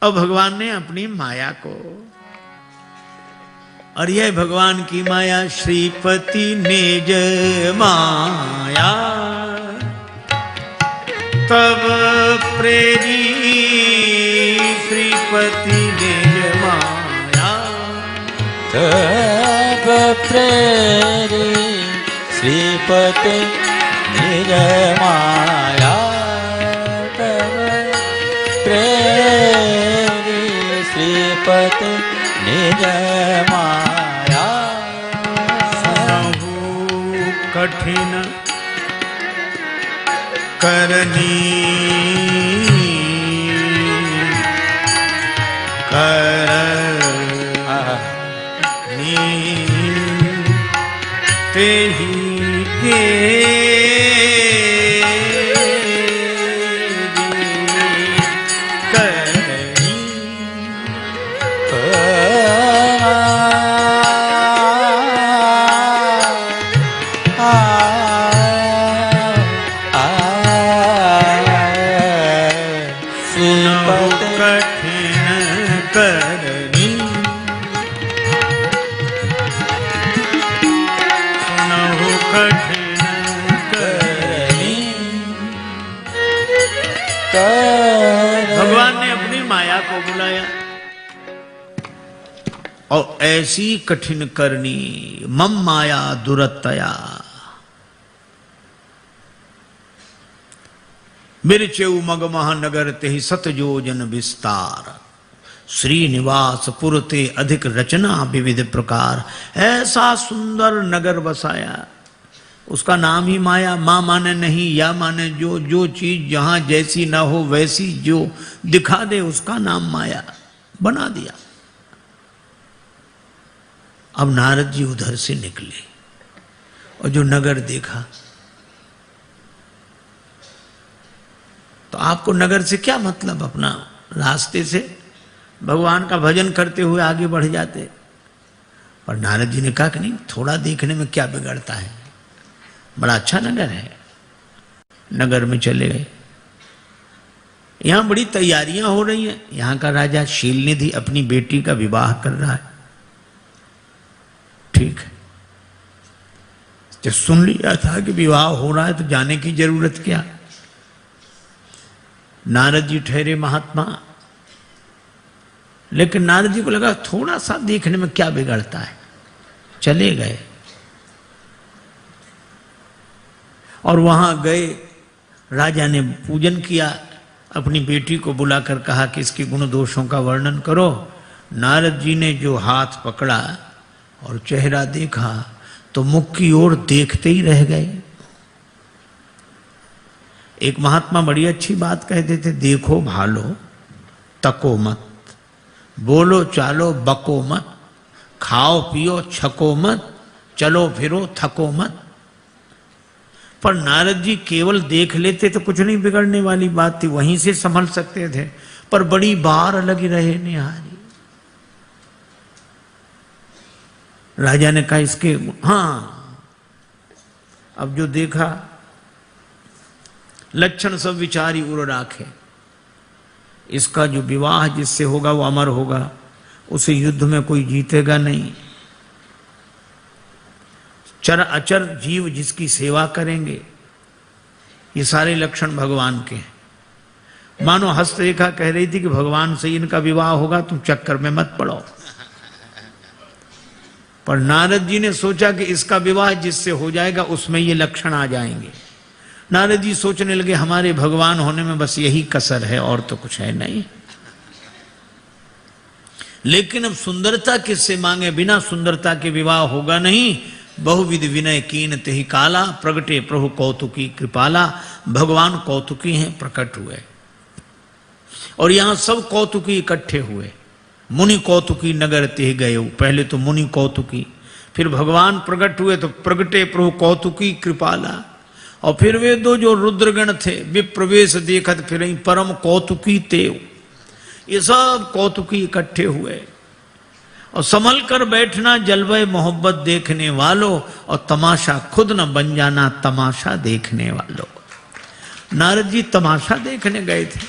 और भगवान ने अपनी माया को, और यह भगवान की माया श्रीपति निज माया तब प्रेरी श्रीपति निज माया तब प्रेरी श्रीपति निज माया तब प्रेरी श्रीपति निज माया सुनहु कठिन करनी तेहि भगवान ने अपनी माया को बुलाया और ऐसी कठिन करनी मम माया दुरतया मेरे चेऊ मग महानगर ते सतयोजन विस्तार श्रीनिवास पुरते अधिक रचना विविध प्रकार। ऐसा सुंदर नगर बसाया, उसका नाम ही माया। मां माने नहीं, या माने जो, जो चीज जहां जैसी ना हो वैसी जो दिखा दे उसका नाम माया बना दिया। अब नारद जी उधर से निकले और जो नगर देखा, तो आपको नगर से क्या मतलब, अपना रास्ते से भगवान का भजन करते हुए आगे बढ़ जाते। पर नारद जी ने कहा कि नहीं, थोड़ा देखने में क्या बिगड़ता है, बड़ा अच्छा नगर है। नगर में चले गए। यहां बड़ी तैयारियां हो रही हैं। यहां का राजा शीलनिधि अपनी बेटी का विवाह कर रहा है। ठीक है, जब सुन लिया था कि विवाह हो रहा है तो जाने की जरूरत क्या। नारद जी ठहरे महात्मा, लेकिन नारद जी को लगा थोड़ा सा देखने में क्या बिगड़ता है, चले गए। और वहां गए, राजा ने पूजन किया, अपनी बेटी को बुलाकर कहा कि इसके गुण दोषों का वर्णन करो। नारद जी ने जो हाथ पकड़ा और चेहरा देखा तो मुख की ओर देखते ही रह गए। एक महात्मा बड़ी अच्छी बात कहते थे, देखो भालो तको मत, बोलो चालो बको मत, खाओ पियो छको मत, चलो फिरो थको मत। पर नारद जी केवल देख लेते तो कुछ नहीं बिगड़ने वाली बात थी, वहीं से संभल सकते थे। पर बड़ी बार लगी रहे निहारी। राजा ने कहा इसके, हाँ, अब जो देखा लक्षण सब विचारी उर राखे, इसका जो विवाह जिससे होगा वो अमर होगा, उसे युद्ध में कोई जीतेगा नहीं। चर अचर जीव जिसकी सेवा करेंगे, ये सारे लक्षण भगवान के हैं। मानो हस्तरेखा कह रही थी कि भगवान से इनका विवाह होगा, तुम चक्कर में मत पड़ो। पर नारद जी ने सोचा कि इसका विवाह जिससे हो जाएगा उसमें ये लक्षण आ जाएंगे। नारद जी सोचने लगे हमारे भगवान होने में बस यही कसर है और तो कुछ है नहीं। लेकिन अब सुंदरता किससे मांगे, बिना सुंदरता के विवाह होगा नहीं। बहुविध विनय कीन तेहि काला, प्रगटे प्रभु कौतुकी कृपाला। भगवान कौतुकी हैं, प्रकट हुए। और यहां सब कौतुकी इकट्ठे हुए। मुनि कौतुकी नगर तेहि गए। पहले तो मुनि कौतुकी, फिर भगवान प्रकट हुए तो प्रगटे प्रभु कौतुकी कृपाला। और फिर वे दो जो रुद्रगण थे, विप्रवेश देखत फिर परम कौतुकी तेव। ये सब कौतुकी इकट्ठे हुए। और संभल कर बैठना जलवे मोहब्बत देखने वालों, और तमाशा खुद न बन जाना तमाशा देखने वालों। नारद जी तमाशा देखने गए थे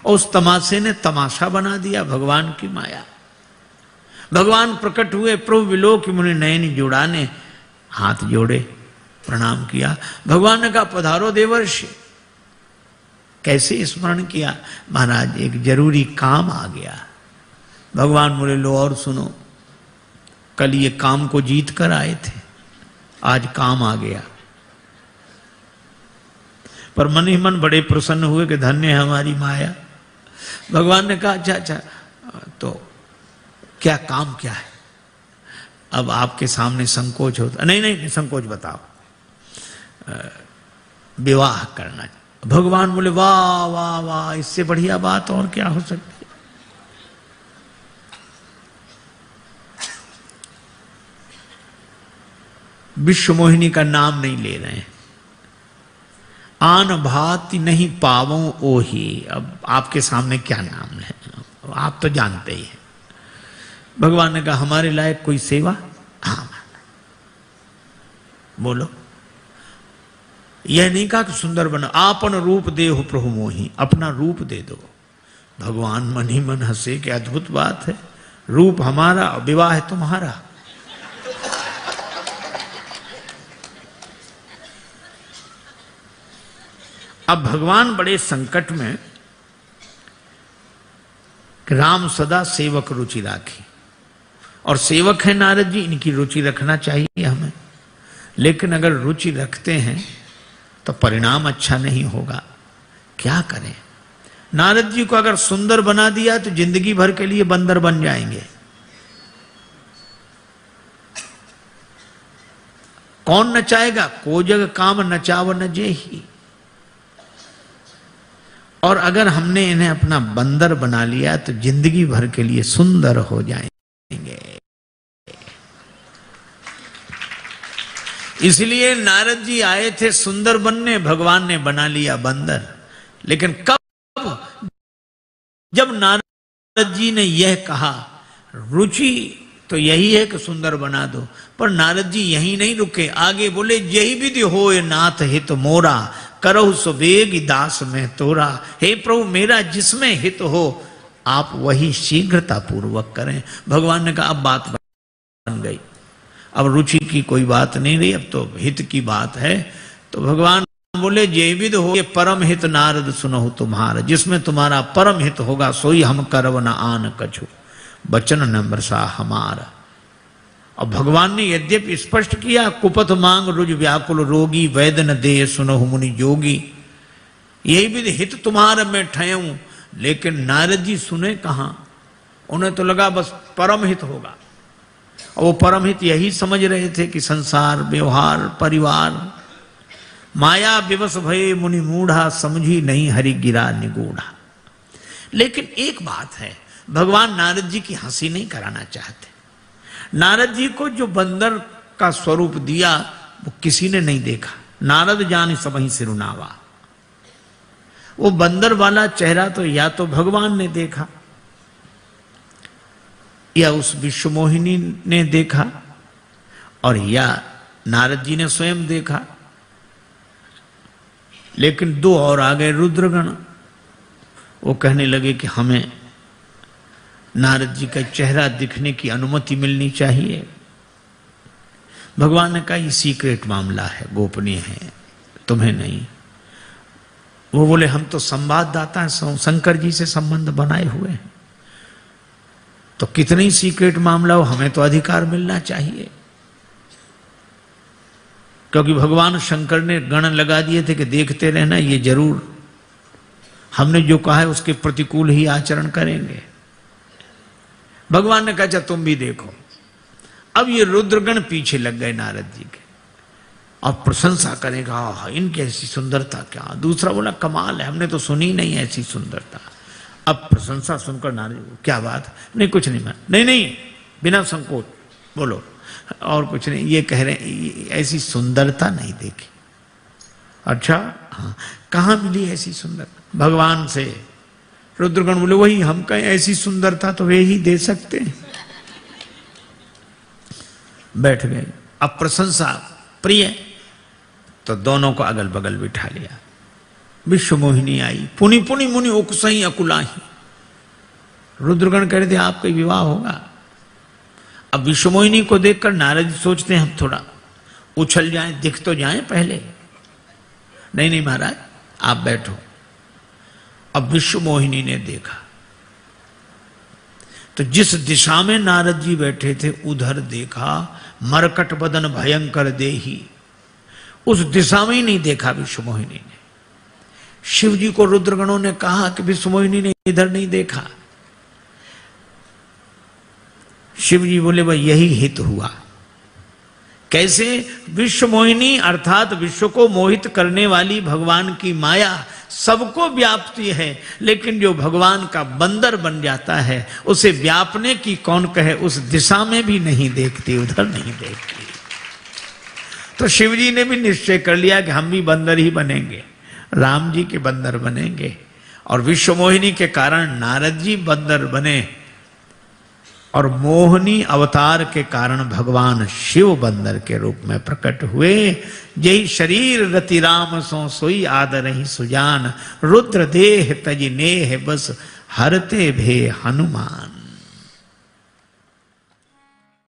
और उस तमाशे ने तमाशा बना दिया भगवान की माया। भगवान प्रकट हुए, प्रभु विलोक मुनि नयन जुड़ाने, हाथ जोड़े प्रणाम किया। भगवान ने कहा पधारो देवर्षि। कैसे स्मरण किया? महाराज एक जरूरी काम आ गया। भगवान बोले लो और सुनो, कल ये काम को जीत कर आए थे, आज काम आ गया। पर मन ही मन बड़े प्रसन्न हुए कि धन्य है हमारी माया। भगवान ने कहा अच्छा अच्छा, तो क्या काम क्या है? अब आपके सामने संकोच होता, नहीं नहीं संकोच बताओ, विवाह करना। भगवान बोले वाह वाह वाह, इससे बढ़िया बात और क्या हो सकती है। विश्व मोहिनी का नाम नहीं ले रहे हैं। आन भाति नहीं पावो ओही। अब आपके सामने क्या नाम है, आप तो जानते ही हैं। भगवान ने कहा हमारे लायक कोई सेवा? हाँ बोलो। यह नहीं कहा कि सुंदर बना, आपन रूप दे हो प्रभु मोही, अपना रूप दे दो। भगवान मन ही मन हंसे कि अद्भुत बात है, रूप हमारा विवाह है तुम्हारा। अब भगवान बड़े संकट में, राम सदा सेवक रुचि राखी, और सेवक है नारद जी, इनकी रुचि रखना चाहिए हमें। लेकिन अगर रुचि रखते हैं तो परिणाम अच्छा नहीं होगा। क्या करें? नारद जी को अगर सुंदर बना दिया तो जिंदगी भर के लिए बंदर बन जाएंगे। कौन नचाएगा? को जग काम नचाव न जेही। और अगर हमने इन्हें अपना बंदर बना लिया तो जिंदगी भर के लिए सुंदर हो जाएंगे। इसलिए नारद जी आए थे सुंदर बनने, भगवान ने बना लिया बंदर। लेकिन कब? जब नारद जी ने यह कहा, रुचि तो यही है कि सुंदर बना दो। पर नारद जी यही नहीं रुके, आगे बोले यही विधि होए नाथ हित मोरा, करहु सुबेग दास में तोरा। हे प्रभु मेरा जिसमें हित हो आप वही शीघ्रता पूर्वक करें। भगवान ने कहा अब बात बन गई, अब रुचि की कोई बात नहीं रही, अब तो हित की बात है। तो भगवान बोले जय विद हो ये परम हित नारद सुनहु तुम्हारा, जिसमें तुम्हारा परम हित होगा सोई हम करव न आन कछु, बचन न बरसा हमारा। और भगवान ने यद्यपि स्पष्ट किया, कुपथ मांग रुज व्याकुल रोगी, वैद न दे सुनहु मुनि जोगी, यही विद हित तुम्हारा मैं ठहूं। लेकिन नारद जी सुने कहां, उन्हें तो लगा बस परम हित होगा। और वो परम हित यही समझ रहे थे कि संसार, व्यवहार, परिवार, माया विवश भये मुनि मूढ़ा, समझी नहीं हरि गिरा निगूढ़ा। लेकिन एक बात है, भगवान नारद जी की हंसी नहीं कराना चाहते। नारद जी को जो बंदर का स्वरूप दिया वो किसी ने नहीं देखा। नारद जान सबही सिरुनावा, वो बंदर वाला चेहरा तो या तो भगवान ने देखा या उस विश्वमोहिनी ने देखा, और या नारद जी ने स्वयं देखा। लेकिन दो और आ गए रुद्रगण, वो कहने लगे कि हमें नारद जी का चेहरा दिखने की अनुमति मिलनी चाहिए। भगवान ने कहा ये सीक्रेट मामला है, गोपनीय है, तुम्हें नहीं। वो बोले हम तो संवाददाता हैं, शंकर जी से संबंध बनाए हुए हैं, तो कितनी सीक्रेट मामला हो, हमें तो अधिकार मिलना चाहिए। क्योंकि भगवान शंकर ने गण लगा दिए थे कि देखते रहना, ये जरूर हमने जो कहा है उसके प्रतिकूल ही आचरण करेंगे। भगवान ने कहा अच्छा तुम भी देखो। अब ये रुद्रगण पीछे लग गए नारद जी के, और प्रशंसा करेगा इनकी ऐसी सुंदरता क्या। दूसरा बोला कमाल है, हमने तो सुनी नहीं ऐसी सुंदरता। अब प्रशंसा सुनकर नारद क्या बात, नहीं कुछ नहीं, मैं नहीं नहीं बिना संकोच बोलो, और कुछ नहीं। ये कह रहे हैं ऐसी सुंदरता नहीं देखी। अच्छा हाँ, कहाँ मिली ऐसी सुंदरता? भगवान से। रुद्रगण बोले वही हम कहें ऐसी सुंदरता तो वे ही दे सकते हैं। बैठ गए। अब प्रशंसा प्रिय, तो दोनों को अगल बगल बिठा लिया। विश्व मोहिनी आई। पुनि पुनि मुनि उकसई अकुलाही। रुद्रगण कह रहे थे आपका विवाह होगा। अब विश्व मोहिनी को देखकर नारद जी सोचते हैं हम थोड़ा उछल जाएं, दिख तो जाएं पहले। नहीं नहीं महाराज आप बैठो। अब विश्व मोहिनी ने देखा तो जिस दिशा में नारद जी बैठे थे उधर देखा, मरकट बदन भयंकर देही। उस दिशा में ही नहीं देखा विश्व मोहिनी ने। शिव जी को रुद्रगणों ने कहा कि विश्व मोहिनी ने इधर नहीं देखा। शिव जी बोले भाई यही हित हुआ। कैसे? विश्व मोहिनी अर्थात विश्व को मोहित करने वाली भगवान की माया सबको व्यापती है, लेकिन जो भगवान का बंदर बन जाता है उसे व्यापने की कौन कहे, उस दिशा में भी नहीं देखती, उधर नहीं देखती। तो शिव जी ने भी निश्चय कर लिया कि हम भी बंदर ही बनेंगे, राम जी के बंदर बनेंगे। और विश्व मोहिनी के कारण नारद जी बंदर बने और मोहिनी अवतार के कारण भगवान शिव बंदर के रूप में प्रकट हुए। यही शरीर रति राम सो सोई आदरहि सुजान, रुद्र देह तजि नेह बस हरते भे हनुमान।